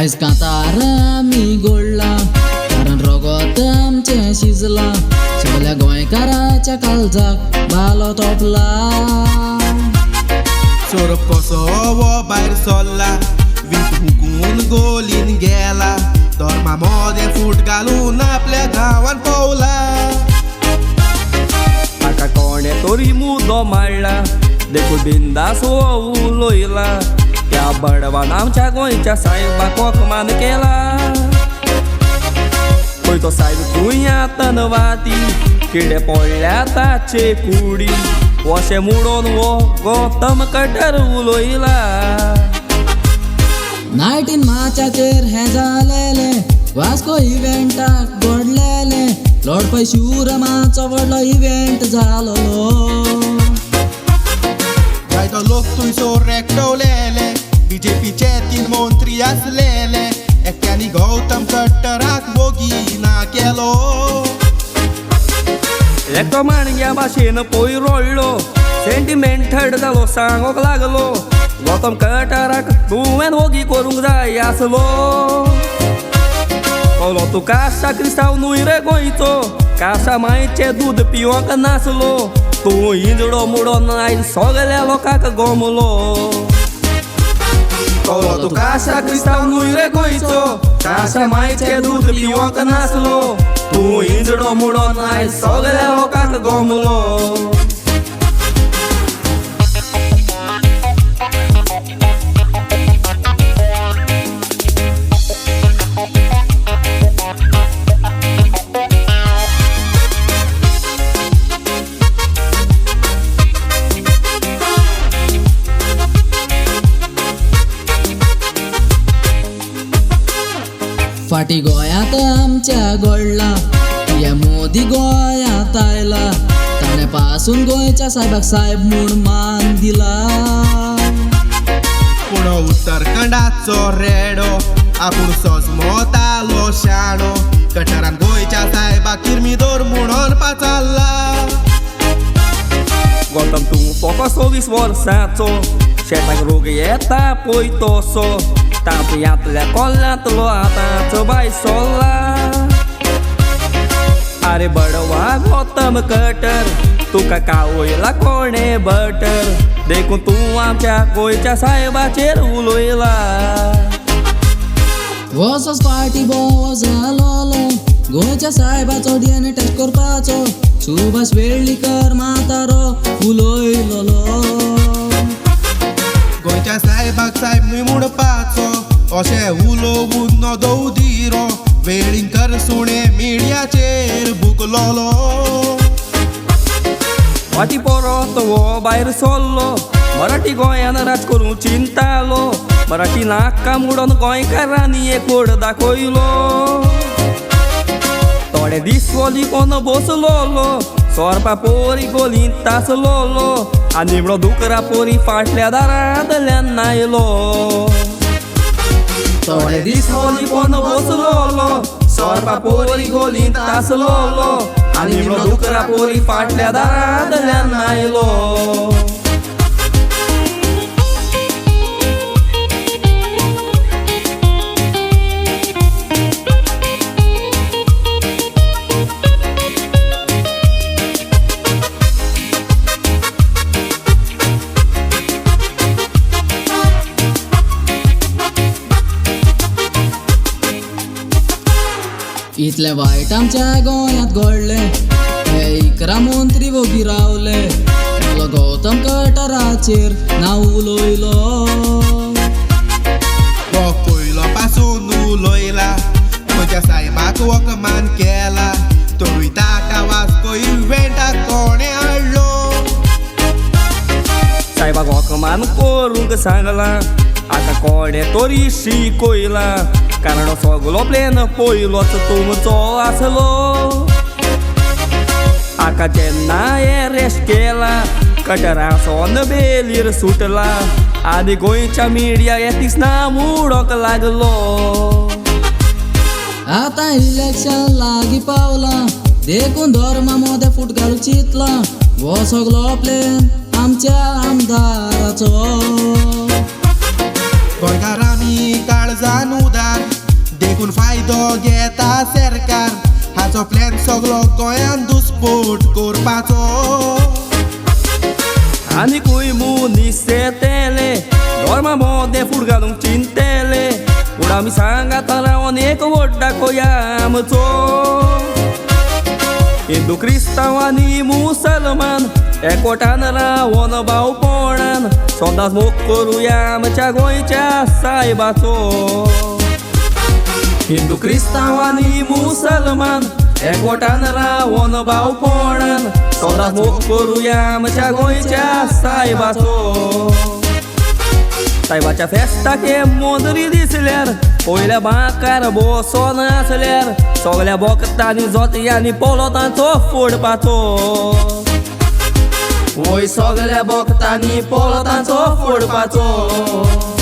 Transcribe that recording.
आयज कांतार आमी गोडला कारण रगत आमचें शिजला सगळ्या गोंयकाराच्या काळजाक बालो तोपला सोरप कसो वो भायर सरला वीट हुकून गोलीन गेला धर्मा मोदें फूट घालून आपल्या गांवान पावला ताका कोणे तरी मुद्दो मारला देखून बिंदास उलोयला त्या बडवान आमच्या गोंयच्या साहेबाक वखमान केला पळय तो साहेब कुंयातन वाती किडे पडल्या ताचे कुडी वशे मुडोन वो गौतम कटर उलोयला 19 मार्चाचेर हें जालेले वास्को इव्हेंटाक घडलेले लॉर्ड पै शिवरामाचो व्हडलो इव्हेंट जालोलो जायतो लोक थंयसर एकवलेले बीजेपीचे 3 मंत्री आसलेले एकट्यानी गौतम कट्टराक बोगी ना केलो एकटो माणग्या भाशेन पळय रोडलो सेंटिमेंटड जालो सांगोक लागलो गौतम कट्टराक तुवें वोगी करूंक जाय आसलो कळलो तूं काशा क्रिस्तांव न्हूय रे गोंयचो काशा मायेचें दूद पिवंक नासलो तूं इंजडो मुडोन आयज सगळ्या लोकांक गोमलो कळलो तूं काशा क्रिस्तांव न्हूय रे गोंयचो काशा मायेचें दूद पिवंक नासलो तूं इंजडो मुडोन आयज सगळ्या लोकांक गोमलो फाटी गोंयांत आमच्या घडला या मोदी गोंयांत आयला ताणे पासून गोंयच्या साहेबाक साहेब म्हूण मान दिला पूण उत्तराखंडाचो रेडो आपूण सजमोतालो शाणो कट्टरान गोंयच्या साहेबाक किरमीदोर म्हणून पाचारला गौतम तूं फकत 26 वर्सांचो शेताक रोग येता पळय तसो तांतयांतल्या कोल्ल्यांतलो आतांचो बाय सोल्ला आरे बडवा गौतम कट्टर तुका कावयला कोणे बटर देखून तूं आमच्या गोंयच्या साहेबाचेर उलोयला वसोस फाटी बोव जालोलो गोंयच्या साहेबाचो DNA टेस्ट करपाचो सुभाष वेळीकर म्हातारो उलोयलोलो गोंयच्या साहेबाक साहेब न्हूय म्हणपाचो अशें उलोवून नदो उदिरो वेळीकर सुणे मिडियाचेर भुकलोलो फाटी परत वो भायर सरलो मराठी गोंयान राज करूं चिंतालो मराठी नाका मुडोन गोंयकारांनी एक बोर्ड दाखयलो थोडे दीस वली कोण बसलोलो सोरपा पोरी गोलीन तासलोलो आनी निमणो दुकरा पोरी फाटल्या दारांतल्यान नायलो थोडे दीस वली कोण बसलोलो सोरपा पोरी गोलीन तासलोलो आनी निमणो दुकरा पोरी फाटल्या दारांतल्यान नायलो इतले वायट आमच्या गोंयांत घडले हे 11 मंत्री वोगी रावले गौतम कट्टराचेर नांव उलोयलो पयलो पासून उलोयला गोंयच्या साहेबाक वखमान केला तोय ताका वास्को इव्हेंटाक कोणे हाडलो साहेबाक वखमान करूंक सांगला आतां कोणे तरी शिकयला कारण सगलो प्लेन पयलोच तुमचो आसलो आका जेन्ना एरेस्ट केला कट्टराचो बेलीर सुटला आनी गोंयच्या मिडिया येतीसना मुडोक लागलो आतां इलेक्शन लागीं पावला देखून धर्मा मोदें फूट घालूंक चिंतला वो सगलो प्लेन आमच्या आमदाराचो गोंयकारांनी काळजान उदार देखून फायदो घेता सरकार हाचो प्लॅन सगळो गोंयान दुस्फोट करपाचो आनीकूय मनीस येतेले धर्मा मोदें फूट घालूंक चिंतेले पूण आमी सांगात रावन एक वोट दाखोवया आमचो हिंदू क्रिस्तांव आनी मुसलमान एकवटान रावन भावपणान सदांच मोग करुया आमच्या गोंयच्या सायबाचो हिंदू क्रिस्तांव आनी मुसलमान एकवटान रावन भावपणान सदांच मोग करुया आमच्या गोंयच्या सायबाचो सायबाच्या फेस्ताक हे मोदरी दिसल्यार पयल्या बांकार बसोन आसल्यार सगळ्या भक्तांनी जोतयांनी पोलो तांचो फोडपाचो वय सगळ्या भक्तांनी पोलो तांचो फोडपाचो